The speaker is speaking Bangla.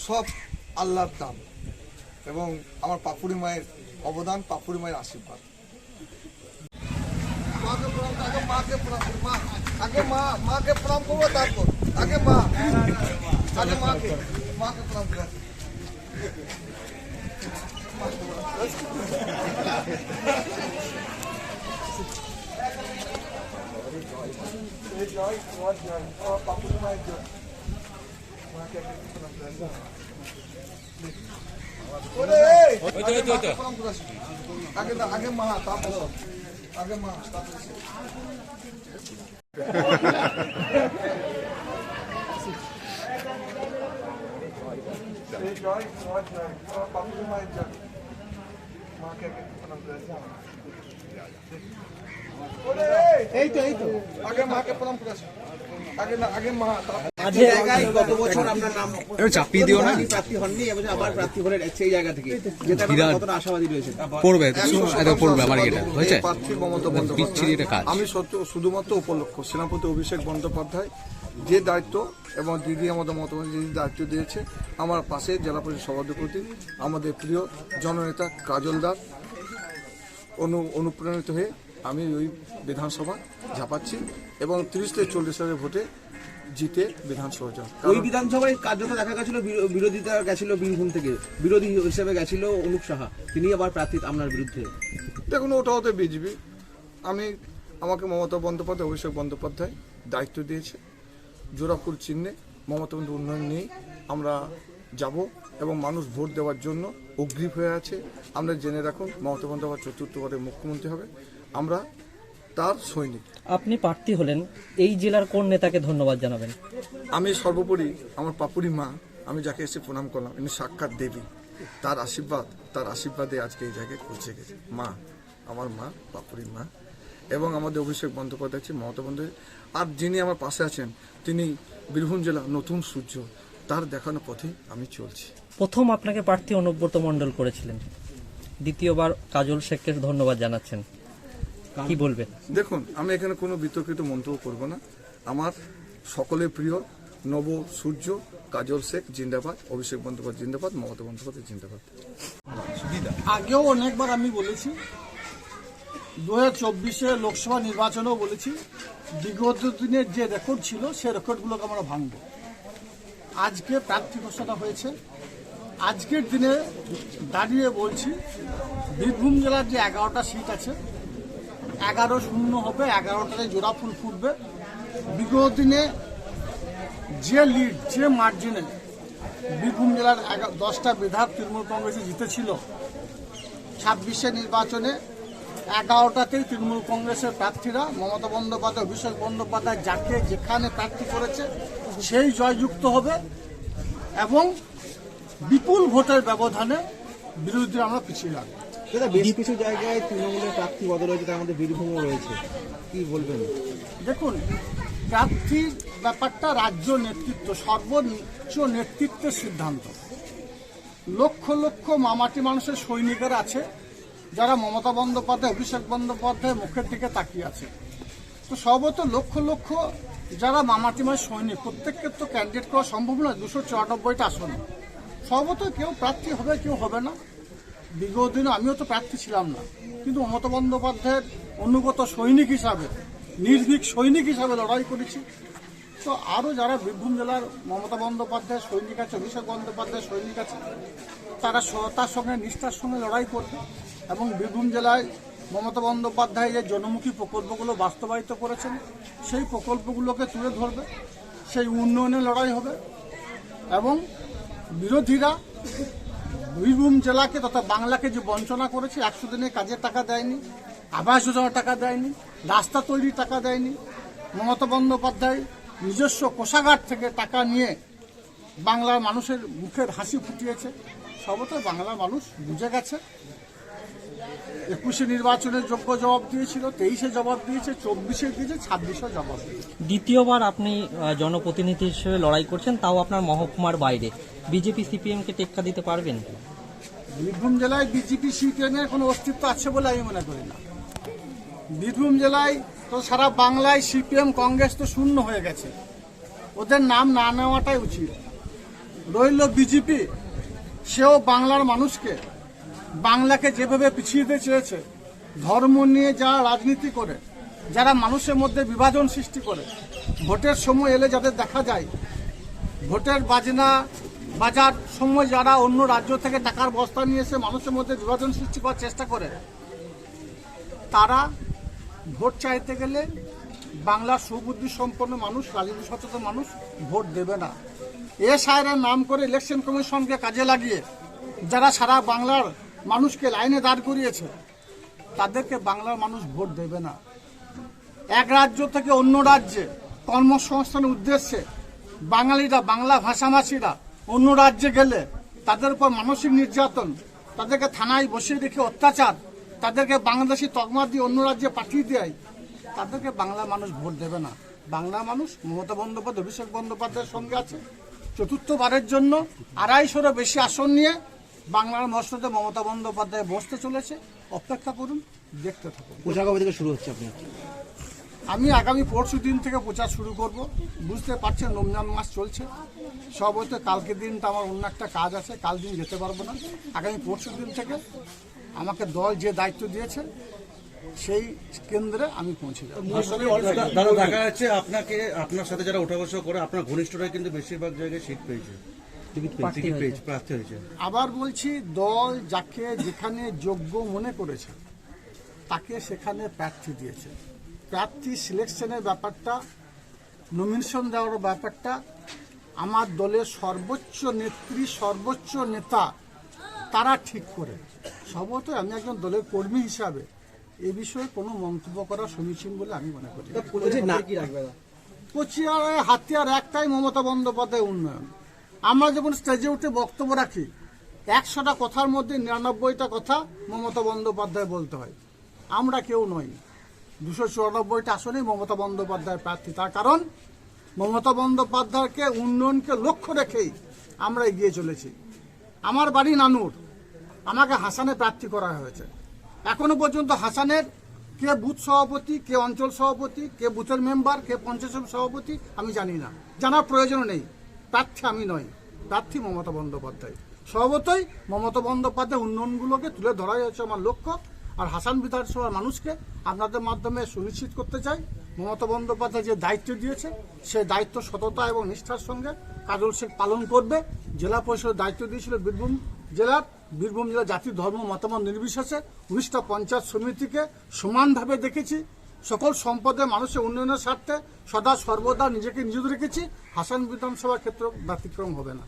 সব আল্লাহর দান এবং আমার পাপুরি মায়ের অবদান, পাপুরি মায়ের আশীর্বাদ। মাকে প্রণাম, আগে মাকে প্রণাম করি, মা আগে মাকে প্রণাম করবো, তারপর আগে মাকে প্রণাম করি। জয় তোমার জয়, আমার পাপুরি মায়ের জয়। মাকে প্রণাম করি। আগে মা, তারপর আগে মা, তারপর জয় তোমার জয়, আমার পাপুরি মায়ের জয়। মাকে প্রণাম করে এই তো আগে মাকে প্রণাম করে আগে মা। গত বছর আপনার নাম চাপিয়ে দিও না, প্রার্থী হননি, এবছর আবার প্রার্থী হলেন সেই জায়গা থেকে, যেটা কতটা আশাবাদী রয়েছে? পড়বে পড়বে আমার এটা হয়েছে প্রার্থী মমতা বিচ্ছিরি একটা কাজ। আমি শুধুমাত্র উপলক্ষ সেনাপতি অভিষেক বন্দ্যোপাধ্যায় যে দায়িত্ব এবং দিদি আমাদের মমতা দায়িত্ব দিয়েছে, আমার পাশে জেলা পরিষদ সভাধিপতি আমাদের প্রিয় জননেতা কাজল দাস অনুপ্রাণিত হয়ে আমি ওই বিধানসভা ঝাঁপাচ্ছি এবং 30 থেকে 40 হাজার ভোটে জিতে বিধানসভা যান। ওই বিধানসভায় কার্যত দেখা গেছিল বিরোধিতা গেছিল বীরভূম থেকে, বিরোধী হিসেবে গেছিল অনুপ সাহা, তিনি আবার প্রার্থী আপনার বিরুদ্ধে। দেখুন, ওটা হতে বিজেপি, আমাকে মমতা বন্দ্যোপাধ্যায় অভিষেক বন্দ্যোপাধ্যায় দায়িত্ব দিয়েছে। জোড়াফুল চিহ্নে মমতা বন্দ্যোপাধ্যায় উন্নয়ন নিয়েই আমরা যাব এবং মানুষ ভোট দেওয়ার জন্য অগ্রিম হয়ে আছে। আমরা জেনে রাখুন, মমতা বন্দ্যোপাধ্যায় চতুর্থবারের মুখ্যমন্ত্রী হবে, আমরা তার সৈনিক। আপনি প্রার্থী হলেন, এই জেলার কোন নেতাকে ধন্যবাদ জানাবেন? আমি সর্বোপরি আমার পাপুরি মা, আমি যাকে এসে প্রণাম করলাম, ইনি সাক্ষাৎ দেবী, তার আশীর্বাদে আজকে এই জায়গায় পৌঁছে গেছে। মা, আমার মা, পাপুরি মা এবং আমাদের অভিষেক বন্দ্যোপাধ্যায় আছে, মমতা বন্দ্যোপাধ্যায়, আর যিনি আমার পাশে আছেন তিনি বীরভূম জেলা নতুন সূর্য, তার দেখানো পথে আমি চলছি। প্রথম আপনাকে প্রার্থী অনুব্রত মণ্ডল করেছিলেন, দ্বিতীয়বার কাজল শেখকে ধন্যবাদ জানাচ্ছেন, কি বলবেন? দেখুন, আমি এখানে কোনো বিতর্কিত মন্তব্য করব না। আমার সকলের প্রিয় নব সূর্য কাজল শেখ জিন্দাবাদ, অভিষেক বন্দ্যোপাধ্যায় জিন্দাবাদ, মমতা বন্দ্যোপাধ্যায় জিন্দাবাদ। আগেও অনেকবার আমি বলেছি, 2024 লোকসভা নির্বাচনেও বলেছি, বিগত দিনের যে রেকর্ড ছিল সে রেকর্ডগুলোকে আমরা ভাঙব। আজকে প্রার্থী ঘোষণা হয়েছে, আজকের দিনে দাঁড়িয়ে বলছি, বীরভূম জেলার যে 11টা সিট আছে 11-0 হবে, 11টাতে জোড়া ফুল ফুটবে। বিগত দিনে যে লিড, যে মার্জিনে বীরভূম জেলার 10টা বিধায়ক তৃণমূল কংগ্রেসে জিতেছিল, 26 নির্বাচনে 11টাতেই তৃণমূল কংগ্রেসের প্রার্থীরা মমতা বন্দ্যোপাধ্যায়, অভিষেক বন্দ্যোপাধ্যায় যাকে যেখানে প্রার্থী করেছে সেই জয়যুক্ত হবে এবং বিপুল ভোটের ব্যবধানে বিরোধীরা আমরা পিছিয়ে রাখবো। বেশ কিছু জায়গায় তৃণমূলের প্রার্থী বদল হয়েছে, তার মধ্যে বীরভূমও রয়েছে, কি বলবেন? দেখুন, প্রার্থীর ব্যাপারটা রাজ্য নেতৃত্ব, সর্বোচ্চ নেতৃত্বের সিদ্ধান্ত। লক্ষ লক্ষ মামাটি মানুষের সৈনিকের আছে যারা মমতা বন্দ্যোপাধ্যায়, অভিষেক বন্দ্যোপাধ্যায় মুখের দিকে তাকিয়ে আছে। তো সর্বত লক্ষ লক্ষ যারা মামাটিমার সৈনিক, প্রত্যেককে তো ক্যান্ডিডেট করা সম্ভব নয় 294টা আসনে। সর্বত কেউ প্রার্থী হবে, কেউ হবে না। বিগত দিনে আমিও তো প্রার্থী ছিলাম না, কিন্তু মমতা বন্দ্যোপাধ্যায়ের অনুগত সৈনিক হিসাবে, নির্ভীক সৈনিক হিসাবে লড়াই করেছি। তো আরও যারা বীরভূম জেলার মমতা বন্দ্যোপাধ্যায়ের সৈনিক আছে, অভিষেক বন্দ্যোপাধ্যায়ের সৈনিক আছে, তারা সততার সঙ্গে, নিষ্ঠার সঙ্গে লড়াই করবে এবং বীরভূম জেলায় মমতা বন্দ্যোপাধ্যায় যে জনমুখী প্রকল্পগুলো বাস্তবায়িত করেছেন সেই প্রকল্পগুলোকে তুলে ধরবে, সেই উন্নয়নে লড়াই হবে এবং বিরোধীরা বীরভূম জেলাকে তথা বাংলাকে যে বঞ্চনা করেছে, 100 দিনে কাজের টাকা দেয়নি, আবাস যোজনার টাকা দেয়নি, রাস্তা তৈরির টাকা দেয়নি, মমতা বন্দ্যোপাধ্যায় নিজস্ব কোষাগার থেকে টাকা নিয়ে বাংলার মানুষের মুখের হাসি ফুটিয়েছে। সর্বতই বাংলার মানুষ বুঝে গেছে। 21 নির্বাচনের যোগ্য জবাব দিয়েছিল, 23 জবাব দিয়েছে, 24 দিয়েছে, 26 জবাব দিয়েছে। দ্বিতীয়বার আপনি জনপ্রতিনিধি হিসেবে লড়াই করছেন, তাও আপনার মহকুমার বাইরে। বিজেপি সিপিএমকে টেক্কা দিতে পারবেন? বীরভূম জেলায় বিজেপি সিপিএমের কোনো অস্তিত্ব আছে বলে আমি মনে করি না। বীরভূম জেলায় তো সারা বাংলায় সিপিএম কংগ্রেস তো শূন্য হয়ে গেছে, ওদের নাম না নেওয়াটাই উচিত। রইল বিজেপি, সেও বাংলার মানুষকে, বাংলাকে যেভাবে পিছিয়ে দিতে চেয়েছে, ধর্ম নিয়ে যারা রাজনীতি করে, যারা মানুষের মধ্যে বিভাজন সৃষ্টি করে, ভোটের সময় এলে যাদের দেখা যায় ভোটের বাজার সময় যারা অন্য রাজ্য থেকে টাকার বস্তা নিয়ে এসে মানুষের মধ্যে বিভাজন সৃষ্টি করার চেষ্টা করে, তারা ভোট চাইতে গেলে বাংলার সুবুদ্ধি সম্পন্ন মানুষ, রাজনীতি সচেতন মানুষ ভোট দেবে না। এসআইআর নাম করে ইলেকশন কমিশনকে কাজে লাগিয়ে যারা সারা বাংলার মানুষকে লাইনে দাঁড় করিয়েছে, তাদেরকে বাংলার মানুষ ভোট দেবে না। এক রাজ্য থেকে অন্য রাজ্যে কর্মসংস্থানের উদ্দেশ্যে বাঙালিরা, বাংলা ভাষাভাষীরা অন্য রাজ্যে গেলে তাদের উপর মানসিক নির্যাতন, তাদেরকে থানায় বসিয়ে রেখে অত্যাচার, তাদেরকে বাংলাদেশি তকমা দিয়ে অন্য রাজ্যে পাঠিয়ে দেয়, তাদেরকে বাংলা মানুষ ভোট দেবে না। বাংলা মানুষ মমতা বন্দ্যোপাধ্যায়, অভিষেক বন্দ্যোপাধ্যায়ের সঙ্গে আছে। চতুর্থবারের জন্য 250-এরও বেশি আসন নিয়ে বাংলার মসনদে মমতা বন্দ্যোপাধ্যায় বসতে চলেছে। অপেক্ষা করুন, দেখতে থাকুন। প্রচার কবে থেকে শুরু হচ্ছে আপনার? আমি আগামী পরশু দিন থেকে প্রচার শুরু করব। বুঝতে পারছেন রমজান মাস চলছে, সব হয়তো কালকে দিনটা আমার অন্য একটা কাজ আছে, কাল দিন যেতে পারবো না। আগামী পরশু দিন থেকে আমাকে দল যে দায়িত্ব দিয়েছে সেই কেন্দ্রে আমি পৌঁছে যাব। দাদা, দেখা যাচ্ছে আপনার সাথে যারা ওঠা বসা করে আপনার ঘনিষ্ঠরাই কিন্তু বেশিরভাগ জায়গায় সিট পেয়েছে, টিকিট পেয়েছে, প্রার্থী হয়েছে। আবার বলছি, দল যাকে যেখানে যোগ্য মনে করেছে তাকে সেখানে প্রার্থী দিয়েছে। প্রার্থী সিলেকশনের ব্যাপারটা, নমিনেশন দেওয়ার ব্যাপারটা আমার দলের সর্বোচ্চ নেত্রী, সর্বোচ্চ নেতা তারা ঠিক করে। সম্ভবত আমি একজন দলের কর্মী হিসাবে এ বিষয়ে কোনো মন্তব্য করা সমীচীন বলে আমি মনে করি। কোচিয়ারে হাতিয়ার একটাই, মমতা বন্দ্যোপাধ্যায় উন্নয়ন। আমরা যখন স্টেজে উঠে বক্তব্য রাখি, 100টা কথার মধ্যে 99টা কথা মমতা বন্দ্যোপাধ্যায় বলতে হয়। আমরা কেউ নই। 294টা আসনেই মমতা বন্দ্যোপাধ্যায় প্রার্থী। তার কারণ মমতা বন্দ্যোপাধ্যায়কে উন্নয়নকে লক্ষ্য রেখেই আমরা এগিয়ে চলেছি। আমার বাড়ি নানুর, আমাকে হাসানে প্রার্থী করা হয়েছে। এখনো পর্যন্ত হাসানের কে বুথ সভাপতি, কে অঞ্চল সভাপতি, কে বুথের মেম্বার, কে পঞ্চায়েত সভাপতি আমি জানি না, জানার প্রয়োজন নেই। প্রার্থী আমি নই, প্রার্থী মমতা বন্দ্যোপাধ্যায়। স্বভাবতই মমতা বন্দ্যোপাধ্যায় উন্নয়নগুলোকে তুলে ধরাই হচ্ছে আমার লক্ষ্য। আর হাসান বিধানসভার মানুষকে আপনাদের মাধ্যমে সুনিশ্চিত করতে চাই, মমতা বন্দ্যোপাধ্যায় যে দায়িত্ব দিয়েছে সেই দায়িত্ব সততা এবং নিষ্ঠার সঙ্গে কাজল শেখ পালন করবে। জেলা পরিষদের দায়িত্ব দিয়েছিল বীরভূম জেলা জাতি ধর্ম মতামত নির্বিশেষে 19টা পঞ্চায়েত সমিতিকে সমানভাবে দেখেছি। সকল সম্পদে মানুষের উন্নয়নের স্বার্থে সদা সর্বদা নিজেকে নিয়োজিত রেখেছি। হাসান বিধানসভার ক্ষেত্রে ব্যতিক্রম হবে না।